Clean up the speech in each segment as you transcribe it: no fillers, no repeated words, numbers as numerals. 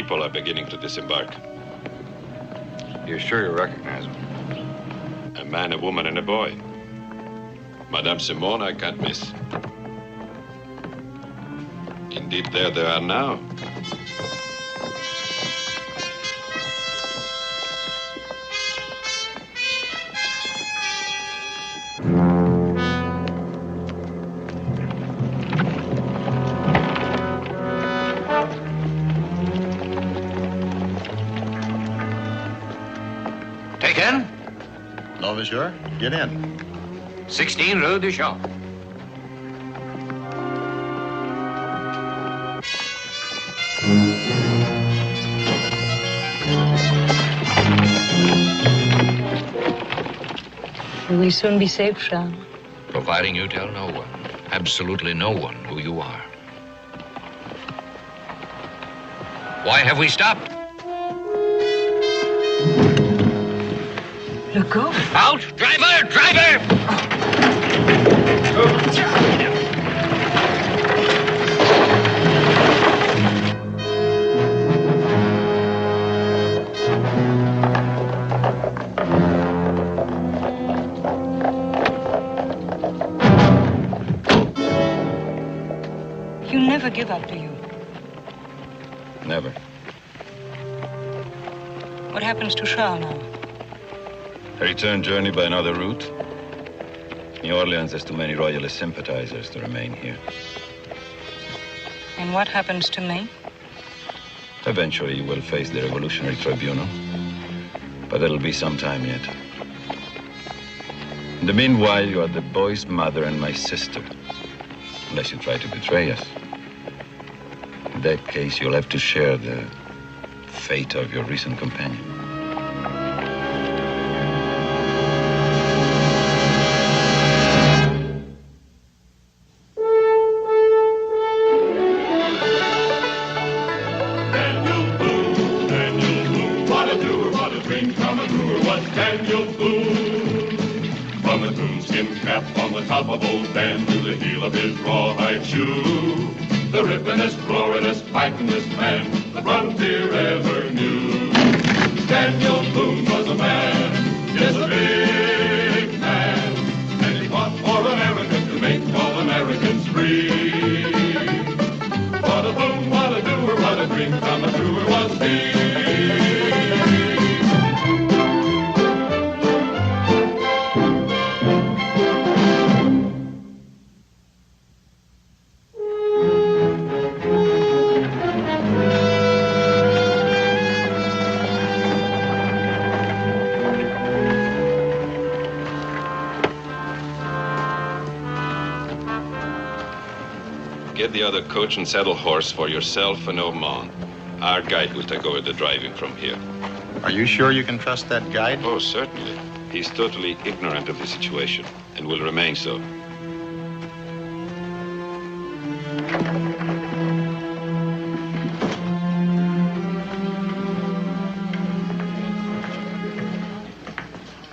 people are beginning to disembark. You're sure you recognize them? A man, a woman, and a boy. Madame Simone, I can't miss. Indeed, there they are now. Taken? No, monsieur. Get in. 16 Rue du Champ. Will we soon be safe, Charles? Providing you tell no one, absolutely no one, who you are. Why have we stopped? Look go. Out! Driver! Driver! You never give up, do you? Never. What happens to Charles now? A return journey by another route. New Orleans has too many royalist sympathizers to remain here. And what happens to me? Eventually, you will face the Revolutionary Tribunal. But it'll be some time yet. In the meanwhile, you are the boy's mother and my sister. Unless you try to betray us. In that case, you'll have to share the fate of your recent companion. Top of old Dan to the heel of his rawhide shoe. The rippenest, roaringest, fightingest man the frontier ever knew. Daniel Boone was a man, yes, a big man, and he fought for America to make all Americans free. What a Boone, what a doer, what a dream come truer was he. Get the other coach and saddle horse for yourself and Ormond. Our guide will take over the driving from here. Are you sure you can trust that guide? Oh, certainly. He's totally ignorant of the situation and will remain so.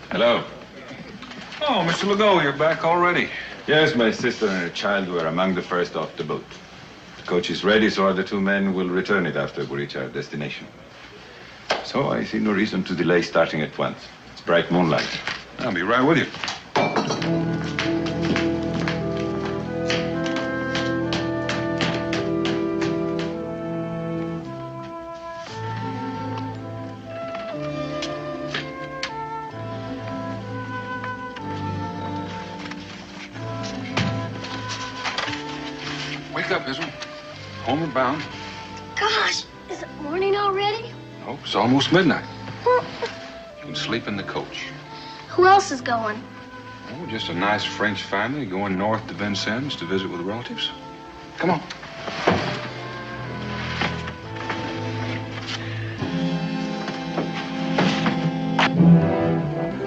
Hello. Oh, Mr. Legault, you're back already. Yes, my sister and her child were among the first off the boat. The coach is ready, so our the two men will return it after we reach our destination. So I see no reason to delay starting at once. It's bright moonlight. I'll be right with you. Wake up, Israel. Homeward bound. Gosh, is it morning already? Oh, it's almost midnight. You can sleep in the coach. Who else is going? Oh, just a nice French family going north to Vincennes to visit with relatives. Come on.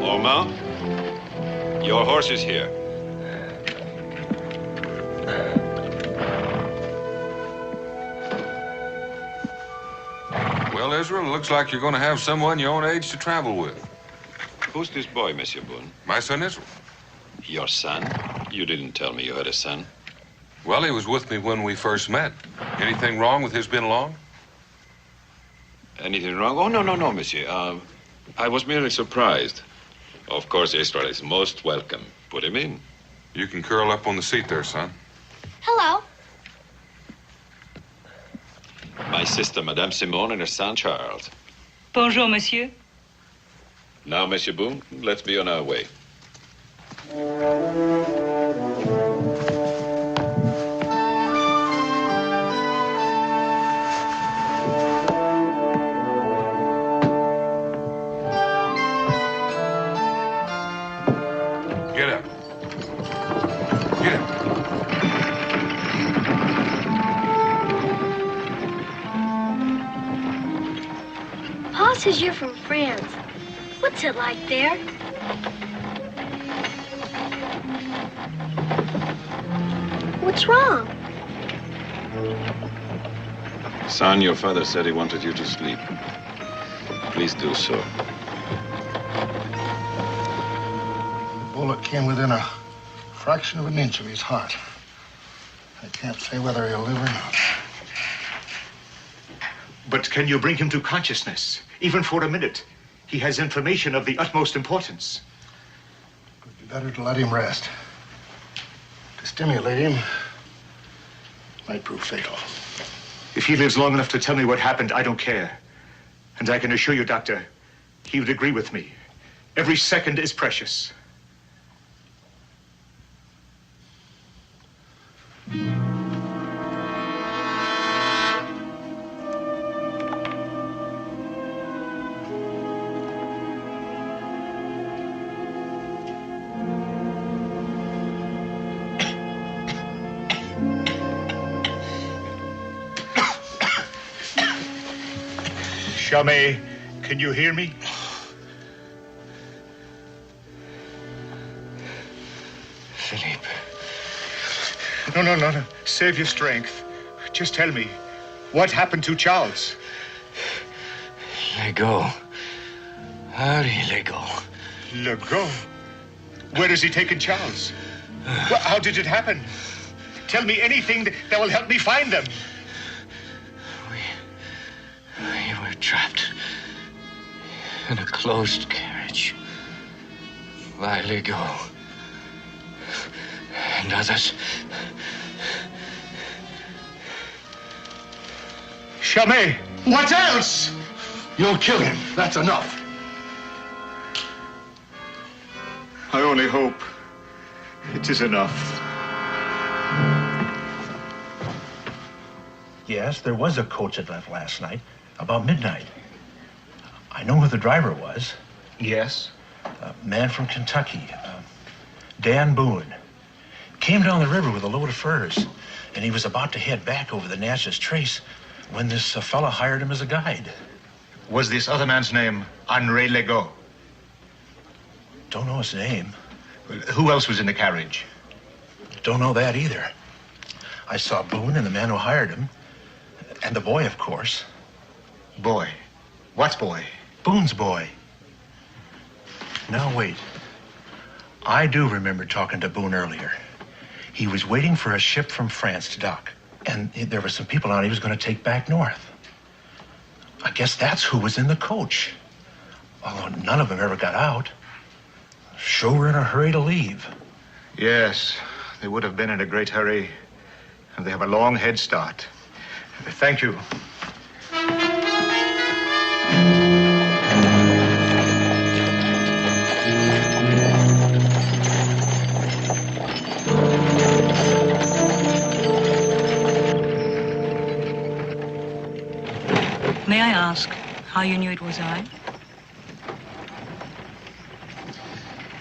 Ormond, your horse is here. Well, Israel, it looks like you're going to have someone your own age to travel with. Who's this boy, Monsieur Boone? My son, Israel. Your son? You didn't tell me you had a son. Well, he was with me when we first met. Anything wrong with his being along? Anything wrong? Oh, no, monsieur. I was merely surprised. Of course, Israel is most welcome. Put him in. You can curl up on the seat there, son. Hello. My sister, Madame Simone, and her son, Charles. Bonjour, monsieur. Now, Monsieur Boone, let's be on our way. Get up. Get up. Pa says you're from France. What's it like there? What's wrong? Son, your father said he wanted you to sleep. Please do so. The bullet came within a fraction of an inch of his heart. I can't say whether he'll live or not. But can you bring him to consciousness, even for a minute? He has information of the utmost importance. It'd be better to let him rest. To stimulate him might prove fatal. If he lives long enough to tell me what happened, I don't care. And I can assure you, Doctor, he would agree with me. Every second is precious. Chamay, can you hear me? Philippe. No. Save your strength. Just tell me, what happened to Charles? Let go. Hurry, let go. Let go? Where has he taken Charles? Well, how did it happen? Tell me anything that will help me find them. We were trapped in a closed carriage. By Lego and others. Chamay, what else? You'll kill him. That's enough. I only hope it is enough. Yes, there was a coach that left last night, about midnight. I know who the driver was. Yes? A man from Kentucky, Dan Boone. Came down the river with a load of furs, and he was about to head back over the Natchez Trace when this fella hired him as a guide. Was this other man's name Henri Legault? Don't know his name. Well, who else was in the carriage? Don't know that either. I saw Boone and the man who hired him, and the boy, of course. Boy? What boy? Boone's boy. Now, wait. I do remember talking to Boone earlier. He was waiting for a ship from France to dock, and there were some people on he was going to take back north. I guess that's who was in the coach. Although none of them ever got out. Sure were in a hurry to leave. Yes, they would have been in a great hurry, and they have a long head start. Thank you. May I ask how you knew it was I?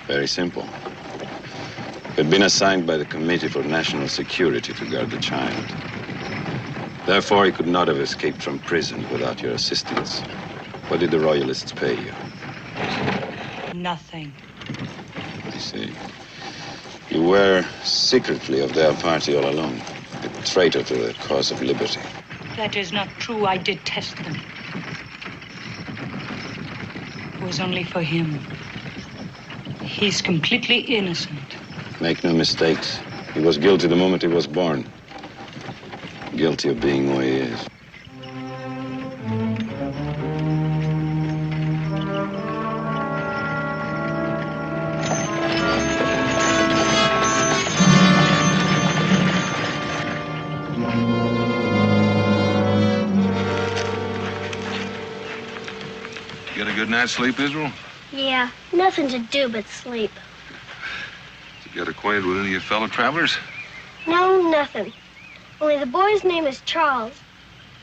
Very simple. We'd been assigned by the Committee for National Security to guard the child. Therefore, he could not have escaped from prison without your assistance. What did the Royalists pay you? Nothing. I see. You were secretly of their party all along, a traitor to the cause of liberty. That is not true. I detest them. It was only for him. He's completely innocent. Make no mistakes. He was guilty the moment he was born. Guilty of being who he is. night's sleep, Israel? Yeah, nothing to do but sleep. Did you get acquainted with any of your fellow travelers? No, nothing. Only the boy's name is Charles,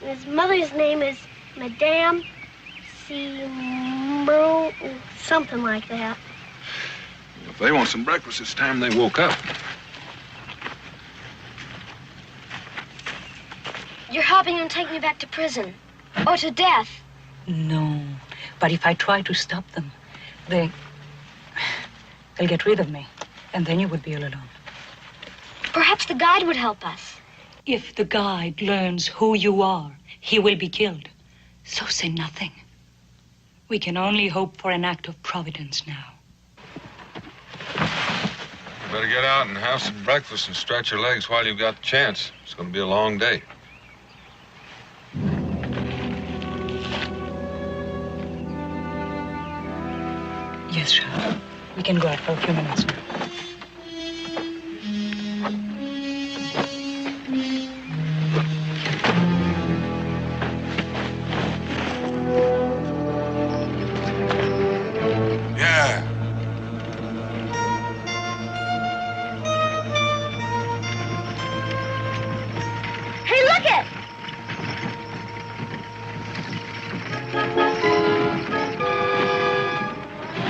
and his mother's name is Madame Seymour, something like that. If they want some breakfast, it's time they woke up. You're helping them take me back to prison, or to death. No, but if I try to stop them, they'll get rid of me, and then you would be all alone. Perhaps the guide would help us. If the guide learns who you are, he will be killed. So say nothing. We can only hope for an act of providence now. You better get out and have some breakfast and stretch your legs while you've got the chance. It's going to be a long day. Yes, Charles. We can go out for a few minutes now. Yeah. Hey, look it!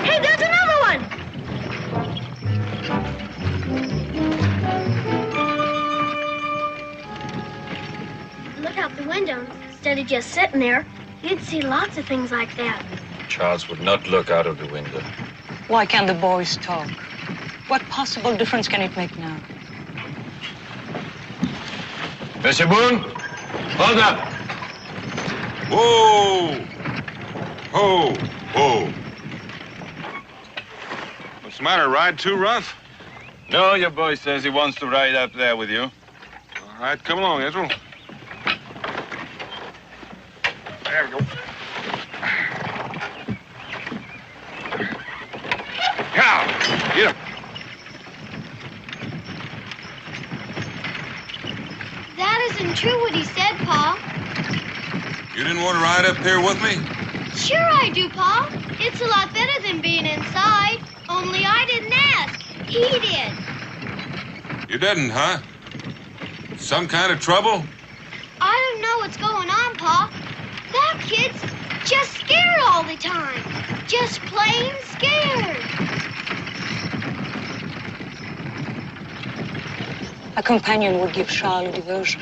Hey, there's another one! Look out the window. Instead of just sitting there, you'd see lots of things like that. Charles would not look out of the window. Why can't the boys talk? What possible difference can it make now? Monsieur Boone, hold up. Whoa! Whoa! Whoa! What's the matter? Ride too rough? No, your boy says he wants to ride up there with you. All right, come along, Israel. There we go. Cow! Get him. That isn't true what he said, Pa. You didn't want to ride up here with me? Sure I do, Pa. It's a lot better than being inside. Only I didn't ask. He did. You didn't, huh? Some kind of trouble? I don't know what's going on, Pa. That kid's just scared all the time. Just plain scared. A companion would give Charles a diversion.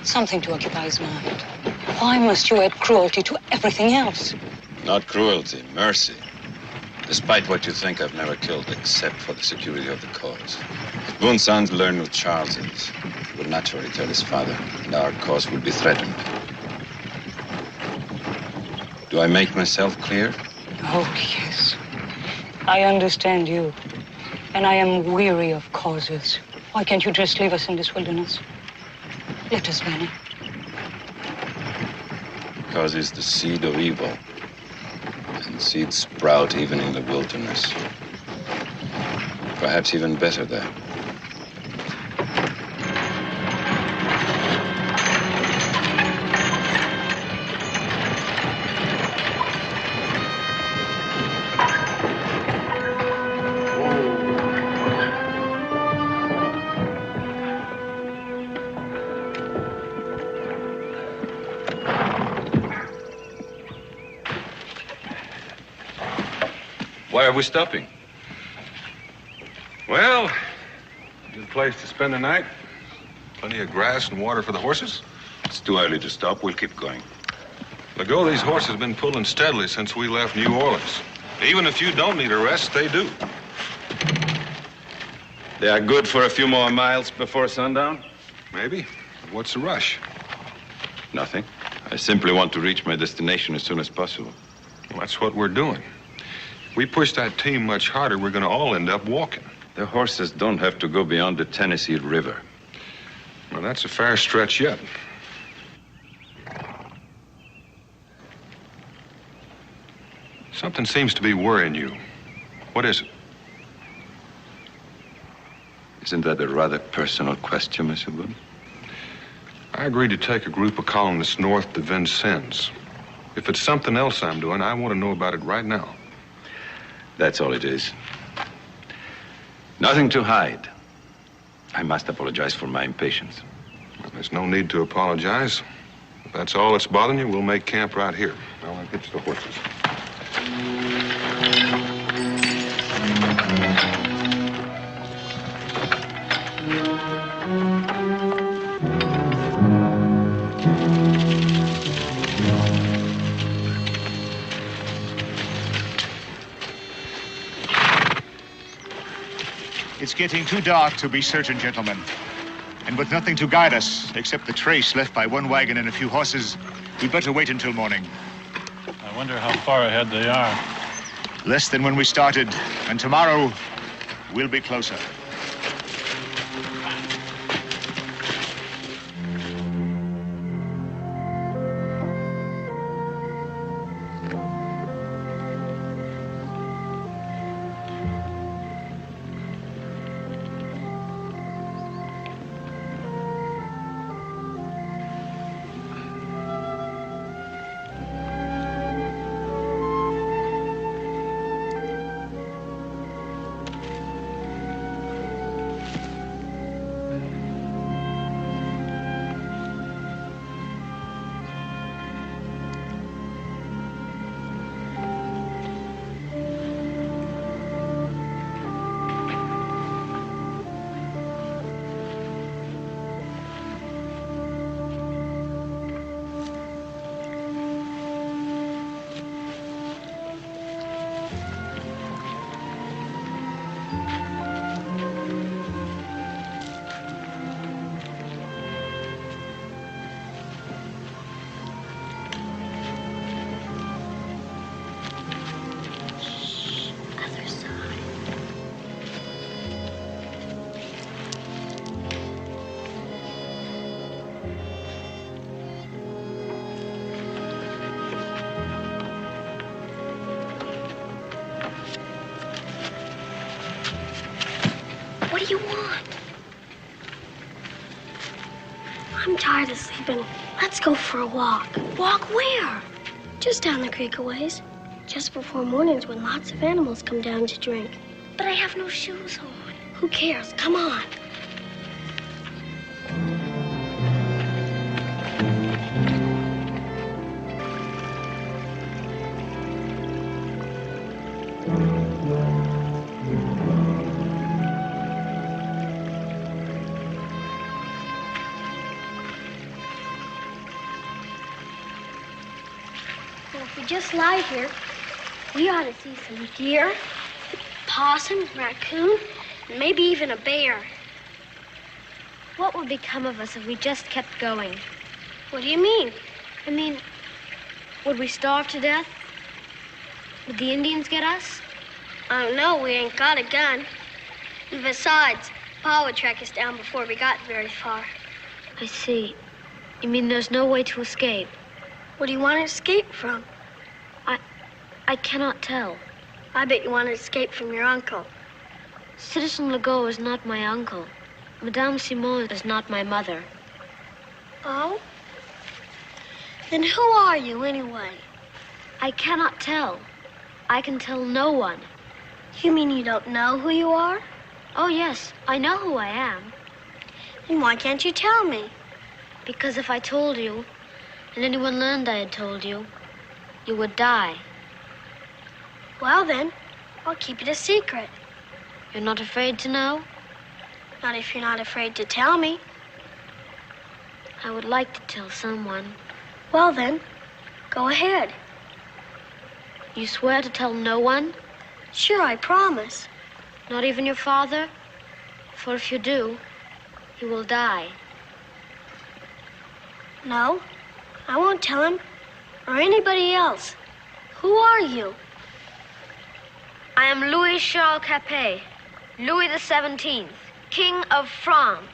Something to occupy his mind. Why must you add cruelty to everything else? Not cruelty, mercy. Despite what you think, I've never killed except for the security of the cause. If Boone's sons learn who Charles is, he will naturally tell his father, and our cause will be threatened. Do I make myself clear? Oh, yes. I understand you. And I am weary of causes. Why can't you just leave us in this wilderness? Let us vanish. Cause is the seed of evil. And seeds sprout even in the wilderness. Perhaps even better there. Why are we stopping? Well, good place to spend the night. Plenty of grass and water for the horses. It's too early to stop. We'll keep going. Legault, these horses have been pulling steadily since we left New Orleans. Even if you don't need a rest, they do. They are good for a few more miles before sundown? Maybe. What's the rush? Nothing. I simply want to reach my destination as soon as possible. Well, that's what we're doing. If we push that team much harder, we're going to all end up walking. The horses don't have to go beyond the Tennessee River. Well, that's a fair stretch yet. Something seems to be worrying you. What is it? Isn't that a rather personal question, Monsieur Boone? I agreed to take a group of colonists north to Vincennes. If it's something else I'm doing, I want to know about it right now. That's all it is. Nothing to hide. I must apologize for my impatience. Well, there's no need to apologize. If that's all that's bothering you, we'll make camp right here. I'll hitch the horses. It's getting too dark to be certain, gentlemen. And with nothing to guide us, except the trace left by one wagon and a few horses, we'd better wait until morning. I wonder how far ahead they are. Less than when we started, and tomorrow, we'll be closer. What do you want? I'm tired of sleeping. Let's go for a walk. Walk where? Just down the creek a ways. Just before mornings when lots of animals come down to drink. But I have no shoes on. Who cares? Come on. If we just lie here, we ought to see some deer, possum, raccoon, and maybe even a bear. What would become of us if we just kept going? What do you mean? I mean, would we starve to death? Would the Indians get us? I don't know. We ain't got a gun. And besides, Pa would track us down before we got very far. I see. You mean there's no way to escape? What do you want to escape from? I cannot tell. I bet you want to escape from your uncle. Citizen Legault is not my uncle. Madame Simon is not my mother. Oh? Then who are you, anyway? I cannot tell. I can tell no one. You mean you don't know who you are? Oh, yes, I know who I am. Then why can't you tell me? Because if I told you, and anyone learned I had told you, you would die. Well, then, I'll keep it a secret. You're not afraid to know? Not if you're not afraid to tell me. I would like to tell someone. Well, then, go ahead. You swear to tell no one? Sure, I promise. Not even your father? For if you do, he will die. No, I won't tell him, or anybody else. Who are you? I am Louis Charles Capet, Louis the 17th, King of France.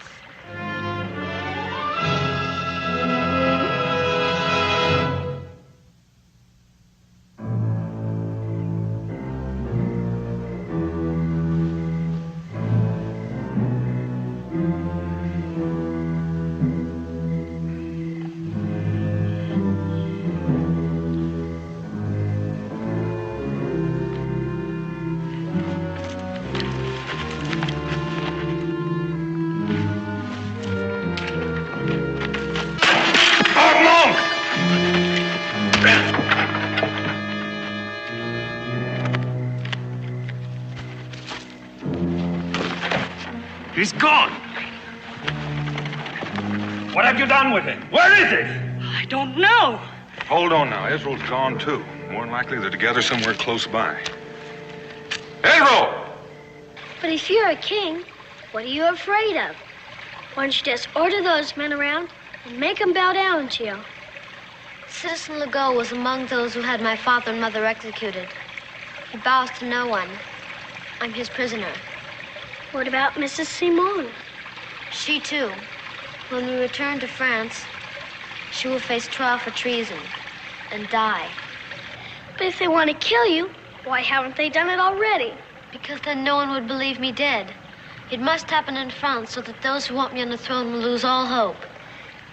He's gone. What have you done with him? Where is he? I don't know. Hold on now. Israel's gone, too. More than likely, they're together somewhere close by. Israel! But if you're a king, what are you afraid of? Why don't you just order those men around and make them bow down to you? Citizen Legault was among those who had my father and mother executed. He bows to no one. I'm his prisoner. What about Mrs. Simon? She, too. When we return to France, she will face trial for treason and die. But if they want to kill you, why haven't they done it already? Because then no one would believe me dead. It must happen in France so that those who want me on the throne will lose all hope.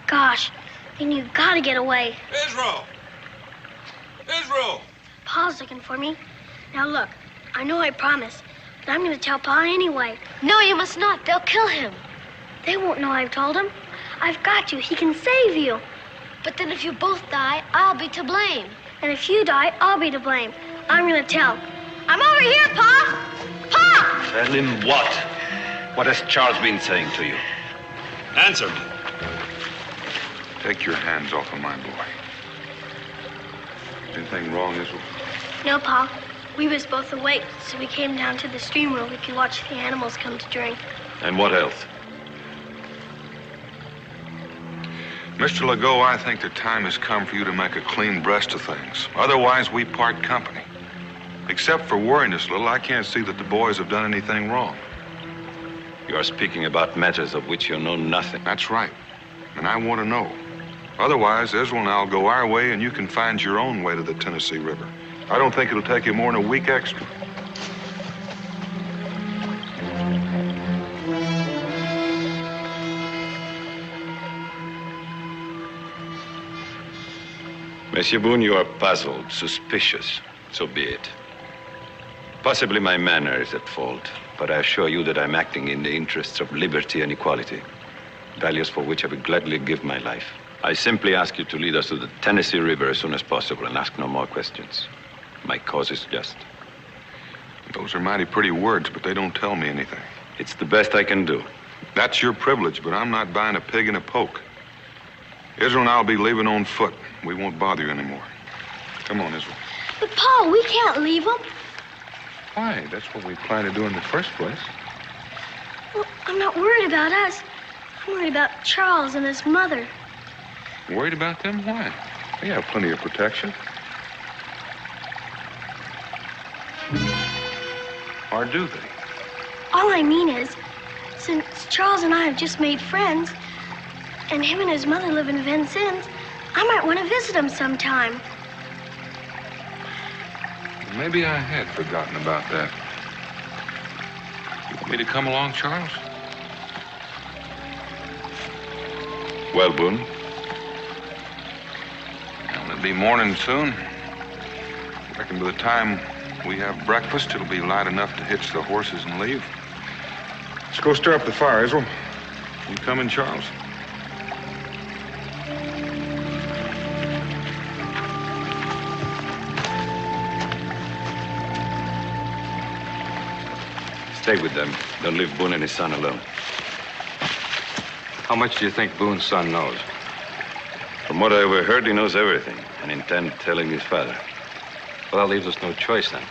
Gosh, then you gotta get away. Israel! Israel! Pa's looking for me. Now look, I know I promised, but I'm gonna tell Pa anyway. No, you must not. They'll kill him. They won't know I've told him. I've got you. He can save you. But then if you both die, I'll be to blame. And if you die, I'll be to blame. I'm gonna tell. I'm over here, Pa! Pa! Tell him what? What has Charles been saying to you? Answer me. Take your hands off of my boy. Anything wrong, Israel? No, Pa. We was both awake, so we came down to the stream where we could watch the animals come to drink. And what else? Mr. Legault, I think the time has come for you to make a clean breast of things. Otherwise, we part company. Except for worrying us a little, I can't see that the boys have done anything wrong. You are speaking about matters of which you know nothing. That's right. And I want to know. Otherwise, Israel and I'll go our way, and you can find your own way to the Tennessee River. I don't think it'll take you more than a week extra. Monsieur Boone, you are puzzled, suspicious. So be it. Possibly my manner is at fault, but I assure you that I'm acting in the interests of liberty and equality, values for which I would gladly give my life. I simply ask you to lead us to the Tennessee River as soon as possible and ask no more questions. My cause is just. Those are mighty pretty words, but they don't tell me anything. It's the best I can do. That's your privilege, but I'm not buying a pig in a poke. Israel and I'll be leaving on foot. We won't bother you anymore. Come on, Israel. But, Pa, we can't leave them. Why? That's what we planned to do in the first place. Well, I'm not worried about us. I'm worried about Charles and his mother. Worried about them? Why? They have plenty of protection. Or do they? All I mean is, since Charles and I have just made friends, and him and his mother live in Vincennes, I might want to visit him sometime. Maybe I had forgotten about that. You want me to come along, Charles? Well, Boone? Well, it'll be morning soon. I reckon by the time we have breakfast, it'll be light enough to hitch the horses and leave. Let's go stir up the fire, Israel. You coming, Charles? Stay with them. Don't leave Boone and his son alone. How much do you think Boone's son knows? From what I overheard, he knows everything and intends telling his father. Well, that leaves us no choice then.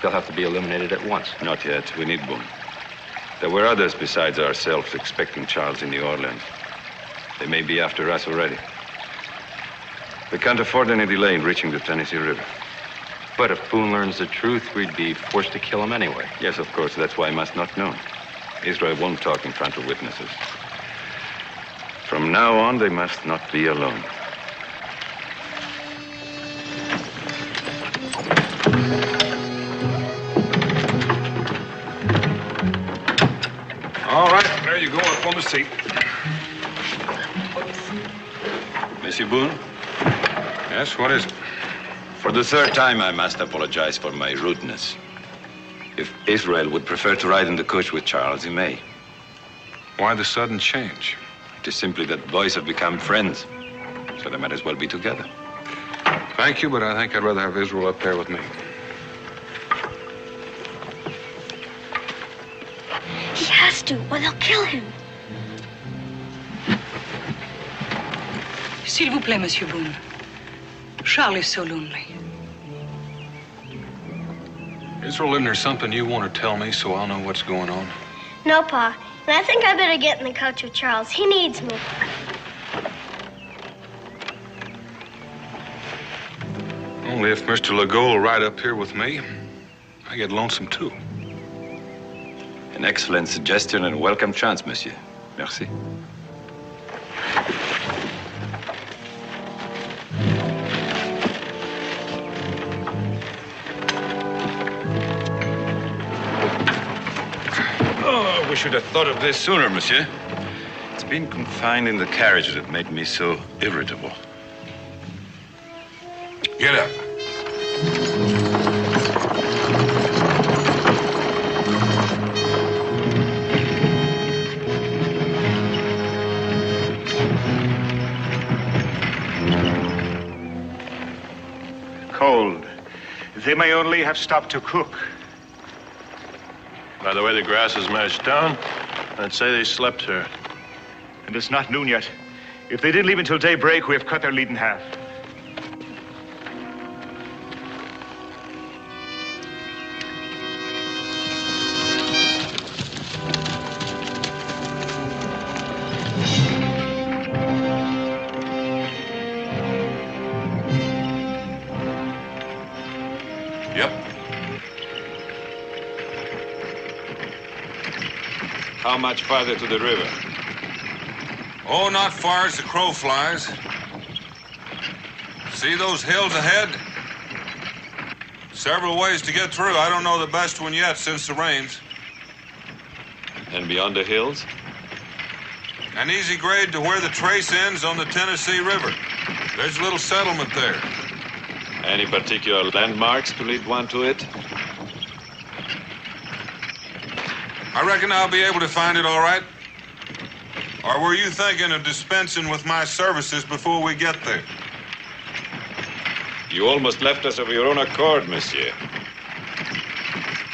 They'll have to be eliminated at once. Not yet. We need Boone. There were others besides ourselves expecting Charles in New Orleans. They may be after us already. We can't afford any delay in reaching the Tennessee River. But if Boone learns the truth, we'd be forced to kill him anyway. Yes, of course. That's why I must not know. Israel won't talk in front of witnesses. From now on, they must not be alone. All right, there you go, up on the seat. Monsieur Boone? Yes, what is it? For the third time, I must apologize for my rudeness. If Israel would prefer to ride in the coach with Charles, he may. Why the sudden change? It is simply that boys have become friends, so they might as well be together. Thank you, but I think I'd rather have Israel up there with me. He has to, or they'll kill him. S'il vous plaît, Monsieur Boone. Charles is so lonely. Israel, isn't there something you want to tell me so I'll know what's going on? No, Pa. And I think I better get in the coach with Charles. He needs me. Only if Mr. Legault will ride up here with me, I get lonesome too. An excellent suggestion and welcome chance, monsieur. Merci. Oh, we should have thought of this sooner, monsieur. It's been confined in the carriage that made me so irritable. Get up. Cold. They may only have stopped to cook. By the way the grass is mashed down, I'd say they slept here. And it's not noon yet. If they didn't leave until daybreak, we have cut their lead in half. How much farther to the river? Oh, not far as the crow flies. See those hills ahead? Several ways to get through. I don't know the best one yet since the rains. And beyond the hills? An easy grade to where the trace ends on the Tennessee River. There's a little settlement there. Any particular landmarks to lead one to it? I reckon I'll be able to find it all right. Or were you thinking of dispensing with my services before we get there? You almost left us of your own accord, monsieur.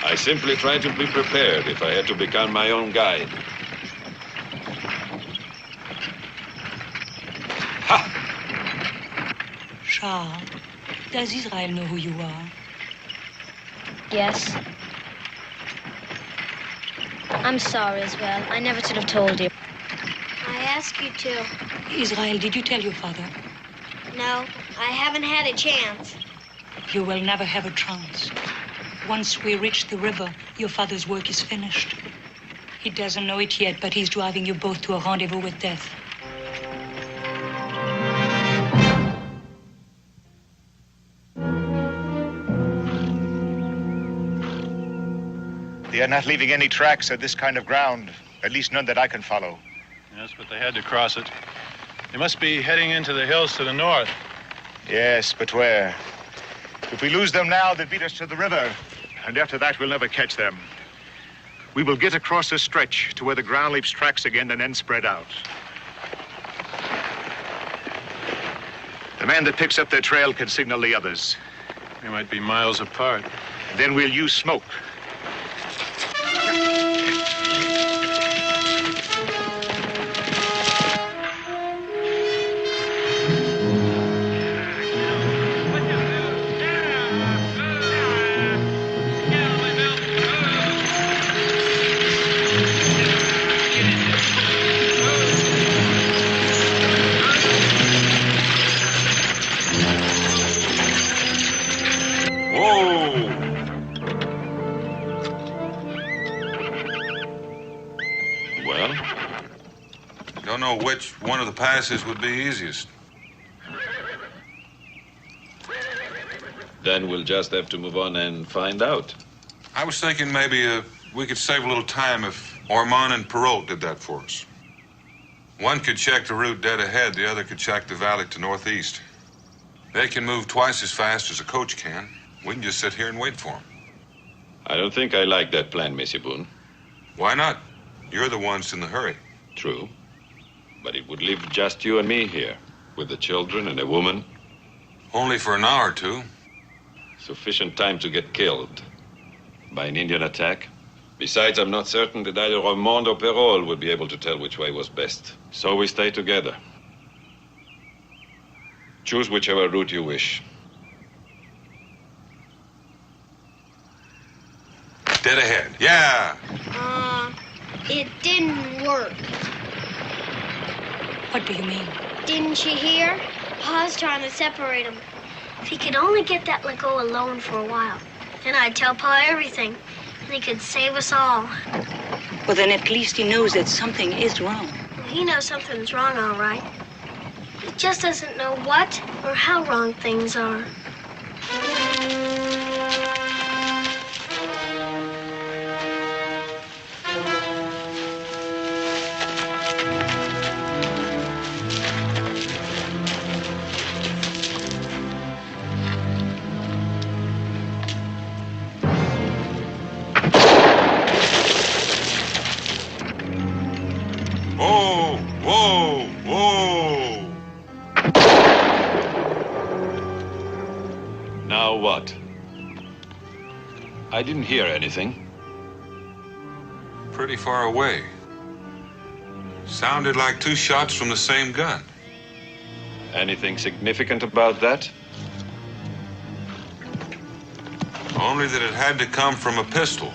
I simply tried to be prepared if I had to become my own guide. Ha! Charles, does Israel know who you are? Yes. I'm sorry as well. I never should have told you. I ask you to. Israel, did you tell your father? No, I haven't had a chance. You will never have a chance. Once we reach the river, your father's work is finished. He doesn't know it yet, but he's driving you both to a rendezvous with death. They are not leaving any tracks at this kind of ground, at least none that I can follow. Yes, but they had to cross it. They must be heading into the hills to the north. Yes, but where? If we lose them now, they'll beat us to the river. And after that, we'll never catch them. We will get across a stretch to where the ground leaves tracks again and then spread out. The man that picks up their trail can signal the others. They might be miles apart. Then we'll use smoke. Which one of the passes would be easiest? Then we'll just have to move on and find out. I was thinking maybe we could save a little time if Ormond and Perrault did that for us. One could check the route dead ahead, the other could check the valley to northeast. They can move twice as fast as a coach can. We can just sit here and wait for them. I don't think I like that plan, Monsieur Boone. Why not? You're the ones in the hurry. True. But it would leave just you and me here, with the children and a woman. Only for an hour or two. Sufficient time to get killed by an Indian attack Besides, I'm not certain that either Ramond or Perrault would be able to tell which way was best. So we stay together. Choose whichever route you wish. Dead ahead. Yeah. It didn't work. What do you mean? Didn't you hear? Pa's trying to separate them. If he could only get that Legault alone for a while, then I'd tell Pa everything. And he could save us all. Well, then at least he knows that something is wrong. Well, he knows something's wrong, all right. He just doesn't know what or how wrong things are. Whoa, whoa, whoa. Now what? I didn't hear anything. Pretty far away. Sounded like two shots from the same gun. Anything significant about that? Only that it had to come from a pistol.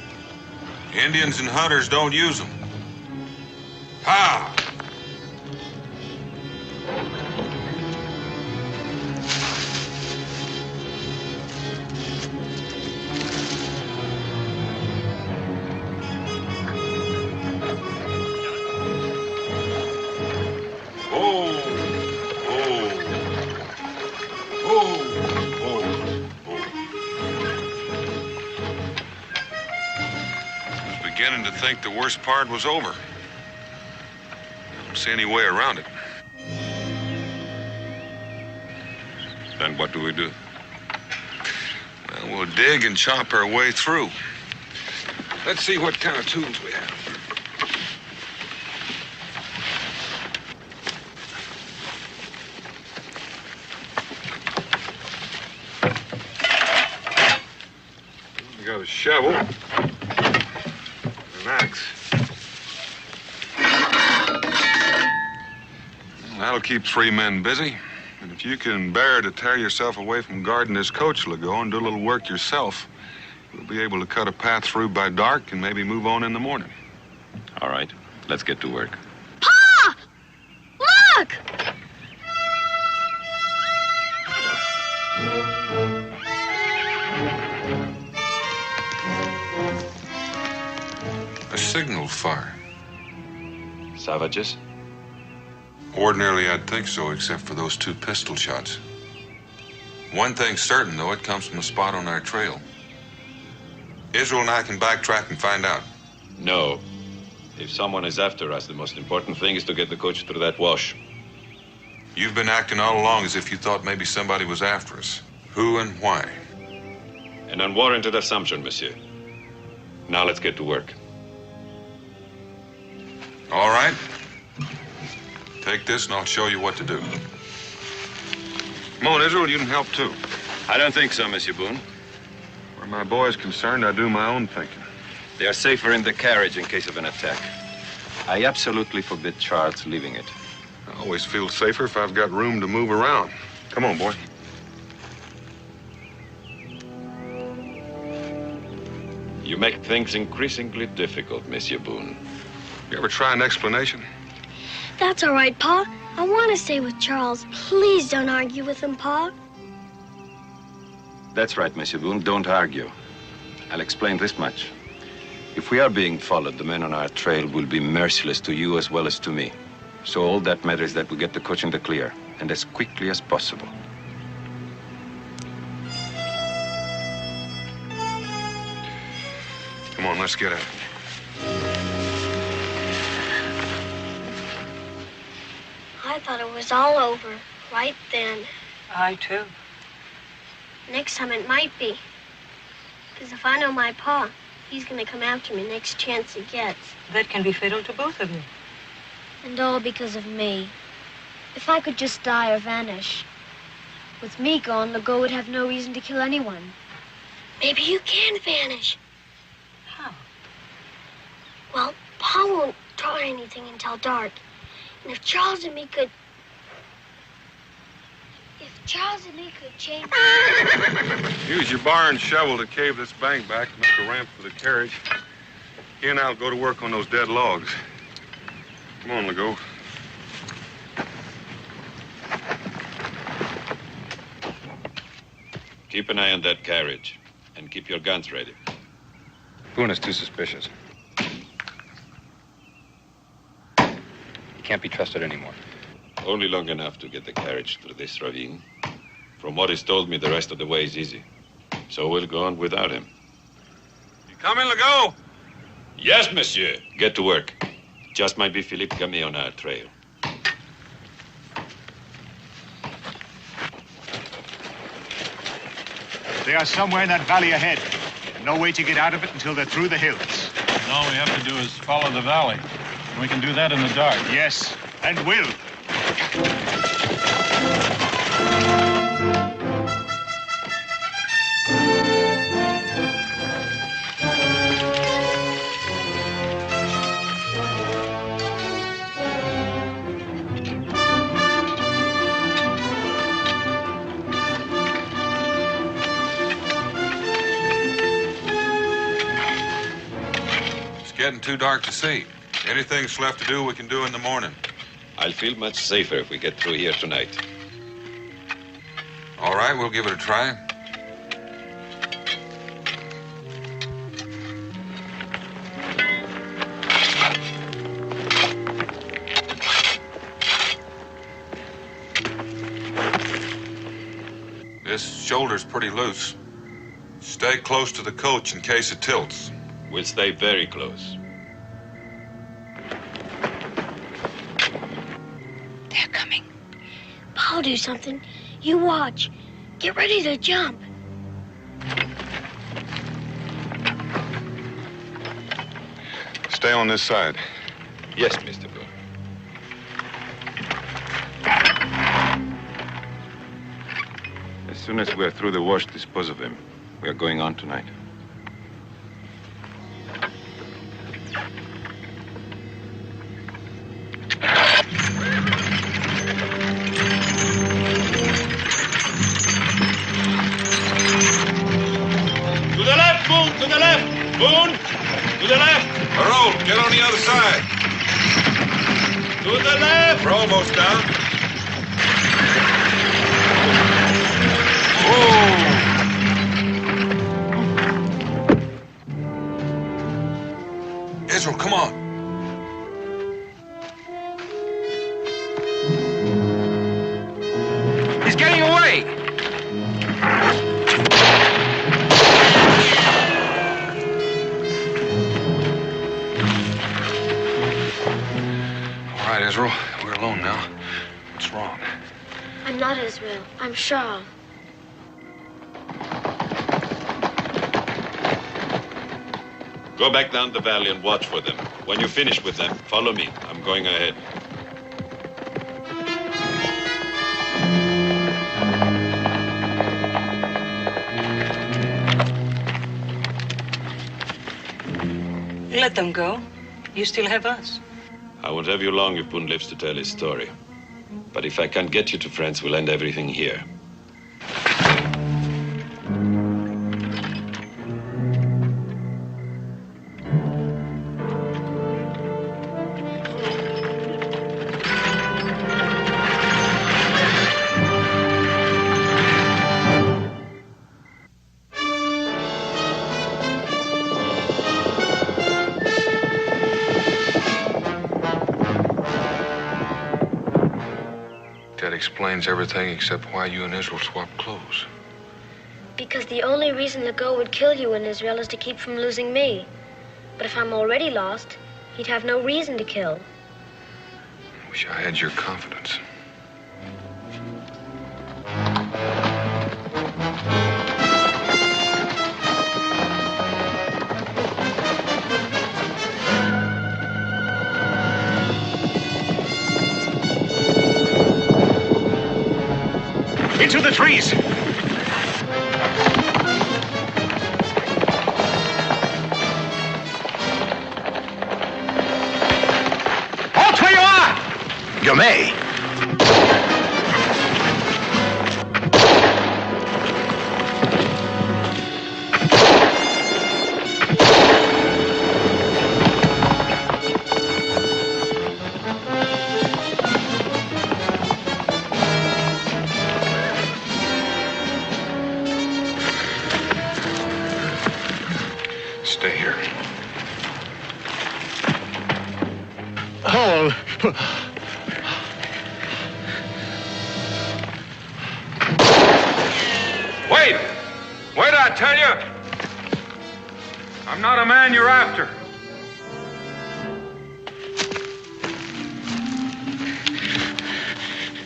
Indians and hunters don't use them. Ha! Beginning to think the worst part was over. Don't see any way around it. Then what do we do? Well, we'll dig and chop our way through. Let's see what kind of tools we have. We got a shovel. An axe. That'll keep 3 men busy. And if you can bear to tear yourself away from guarding this coach, Legault, and do a little work yourself, you'll be able to cut a path through by dark and maybe move on in the morning. All right, let's get to work. Pa! Look! A signal fire. Savages? Ordinarily, I'd think so, except for those 2 pistol shots. One thing's certain, though, it comes from a spot on our trail. Israel and I can backtrack and find out. No. If someone is after us, the most important thing is to get the coach through that wash. You've been acting all along as if you thought maybe somebody was after us. Who and why? An unwarranted assumption, monsieur. Now let's get to work. All right. Take this and I'll show you what to do. Come on, Israel, you can help too. I don't think so, Monsieur Boone. Where my boy's concerned, I do my own thinking. They are safer in the carriage in case of an attack. I absolutely forbid Charles leaving it. I always feel safer if I've got room to move around. Come on, boy. You make things increasingly difficult, Monsieur Boone. You ever try an explanation? That's all right, Pa. I want to stay with Charles. Please don't argue with him, Pa. That's right, Monsieur Boone. Don't argue. I'll explain this much. If we are being followed, the men on our trail will be merciless to you as well as to me. So all that matters is that we get the coach in the clear, and as quickly as possible. Come on, let's get at it. I thought it was all over right then. I too. Next time it might be. Because if I know my Pa, he's going to come after me next chance he gets. That can be fatal to both of you. And all because of me. If I could just die or vanish. With me gone, Legault would have no reason to kill anyone. Maybe you can vanish. How? Pa won't try anything until dark. And if Charles and me could... change... Use your bar and shovel to cave this bank back to make a ramp for the carriage. He and I'll go to work on those dead logs. Come on, Legault. Keep an eye on that carriage, and keep your guns ready. Boone is too suspicious. He can't be trusted anymore. Only long enough to get the carriage through this ravine. From what he's told me, the rest of the way is easy. So we'll go on without him. You coming, Legault? Yes, monsieur. Get to work. Just might be Philippe Gamay on our trail. They are somewhere in that valley ahead. No way to get out of it until they're through the hills. All we have to do is follow the valley. And we can do that in the dark. Yes, and will. Getting too dark to see. Anything's left to do, we can do in the morning. I'll feel much safer if we get through here tonight. All right, we'll give it a try. This shoulder's pretty loose. Stay close to the coach in case it tilts. We'll stay very close. They're coming. Pa'll do something. You watch. Get ready to jump. Stay on this side. Yes, Mr. Boone. As soon as we're through the wash, dispose of him. We are going on tonight. To the left! Boone! To the left! Harold, get on the other side. To the left! We're almost down. Oh! Israel, come on. He's getting away! Israel, we're alone now. What's wrong? I'm not Israel. I'm Charles. Go back down the valley and watch for them. When you finish with them, follow me. I'm going ahead. Let them go. You still have us. I won't have you long if Boone lives to tell his story. But if I can't get you to France, we'll end everything here. Explains everything except why you and Israel swapped clothes. Because the only reason Legault would kill you in Israel is to keep from losing me. But if I'm already lost, he'd have no reason to kill. I wish I had your confidence. Into the trees! You may. Stay here. Paul. Wait! Wait, I tell you! I'm not a man you're after.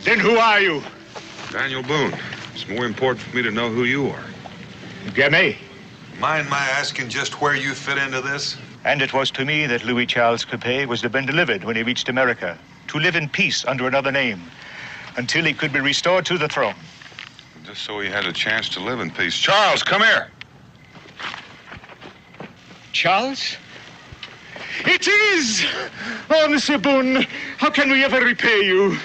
Then who are you? Daniel Boone. It's more important for me to know who you are. Get me. Mind my asking just where you fit into this? And it was to me that Louis Charles Capet was to have been delivered when he reached America, to live in peace under another name, until he could be restored to the throne. Just so he had a chance to live in peace. Charles, come here. Charles? It is! Oh, Monsieur Boone, how can we ever repay you?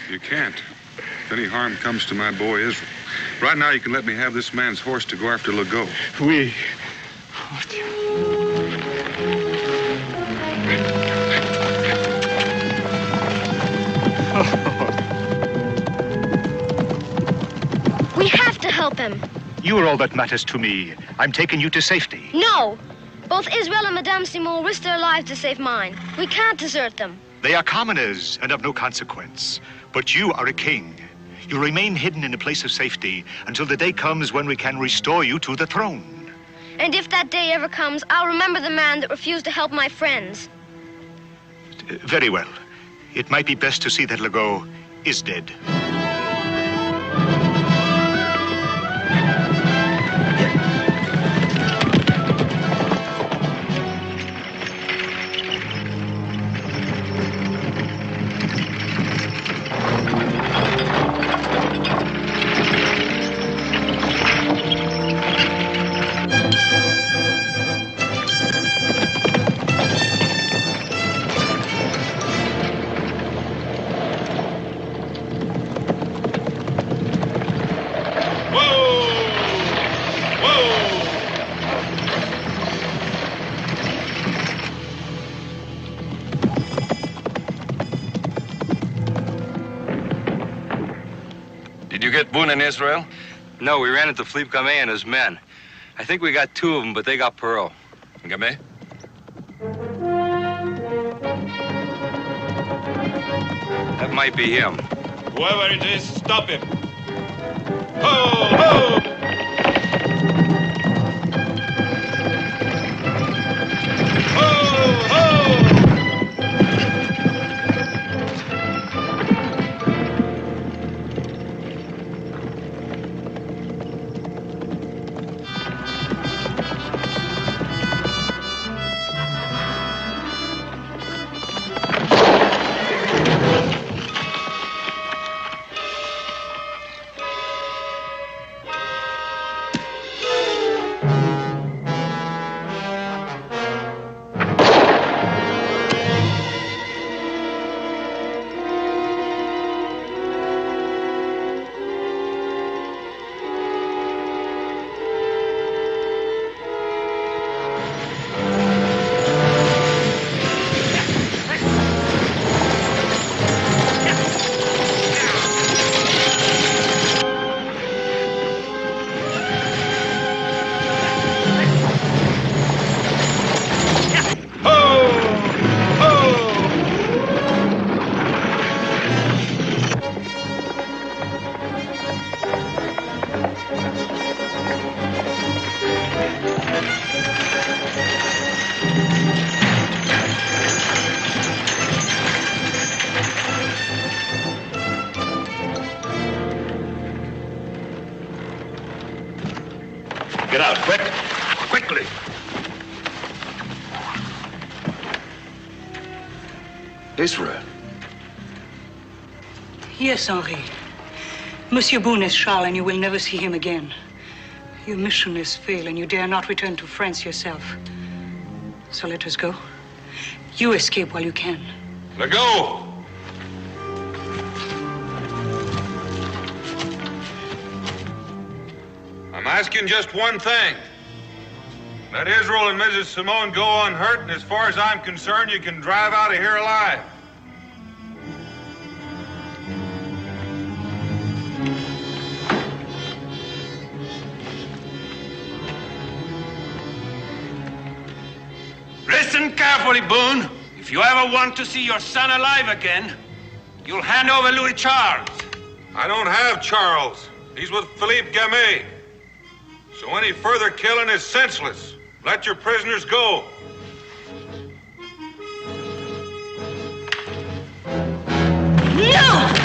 You can't. If any harm comes to my boy Israel. Right now, you can let me have this man's horse to go after Legault. Oui. We have to help him. You are all that matters to me. I'm taking you to safety. No! Both Israel and Madame Simon risked their lives to save mine. We can't desert them. They are commoners and of no consequence. But you are a king. You remain hidden in a place of safety until the day comes when we can restore you to the throne. And if that day ever comes, I'll remember the man that refused to help my friends. Very well. It might be best to see that Legault is dead. Did you get Boone and Israel? No, we ran into Philippe Gamet and his men. I think we got 2 of them, but they got Perot. Gamet? That might be him. Whoever it is, stop him. Ho, ho! Get out, quick. Quickly. Israel. Yes, Henri. Monsieur Boone is Charles, and you will never see him again. Your mission is failed, and you dare not return to France yourself. So let us go. You escape while you can. Legault! Asking just one thing. Let Israel and Mrs. Simone go unhurt, and as far as I'm concerned, you can drive out of here alive. Listen carefully, Boone. If you ever want to see your son alive again, you'll hand over Louis Charles. I don't have Charles. He's with Philippe Gamay. So any further killing is senseless. Let your prisoners go. No!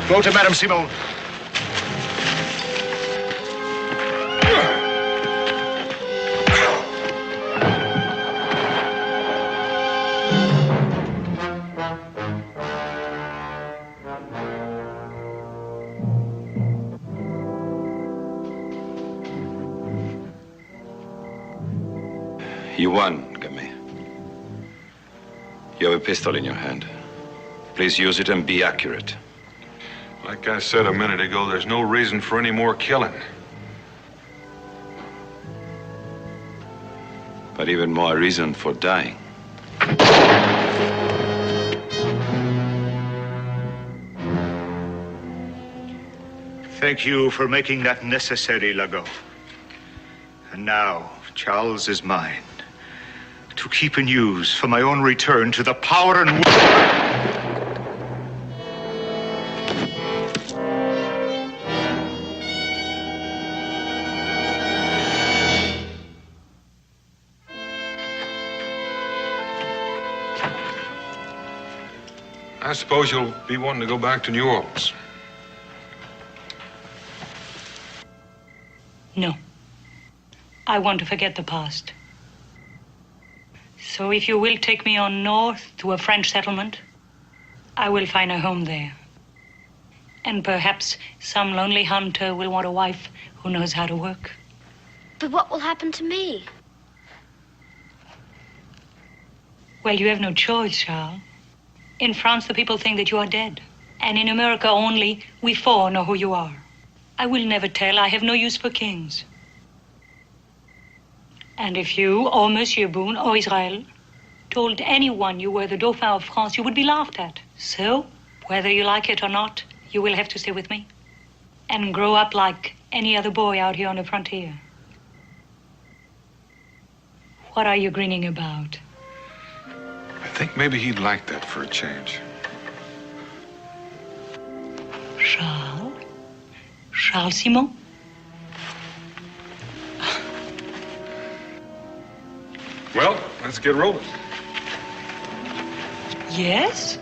Go to Madame Simone. You won, Gamay. You have a pistol in your hand. Please use it and be accurate. Like I said a minute ago, there's no reason for any more killing. But even more reason for dying. Thank you for making that necessary, Lago. And now, Charles is mine, to keep and use for my own return to the power and... I suppose you'll be wanting to go back to New Orleans. No. I want to forget the past. So if you will take me on north to a French settlement, I will find a home there. And perhaps some lonely hunter will want a wife who knows how to work. But what will happen to me? Well, you have no choice, Charles. In France, the people think that you are dead. And in America only, we four know who you are. I will never tell. I have no use for kings. And if you, or Monsieur Boone, or Israel, told anyone you were the Dauphin of France, you would be laughed at. So, whether you like it or not, you will have to stay with me. And grow up like any other boy out here on the frontier. What are you grinning about? I think maybe he'd like that for a change. Charles? Charles Simon? Well, let's get rolling. Yes?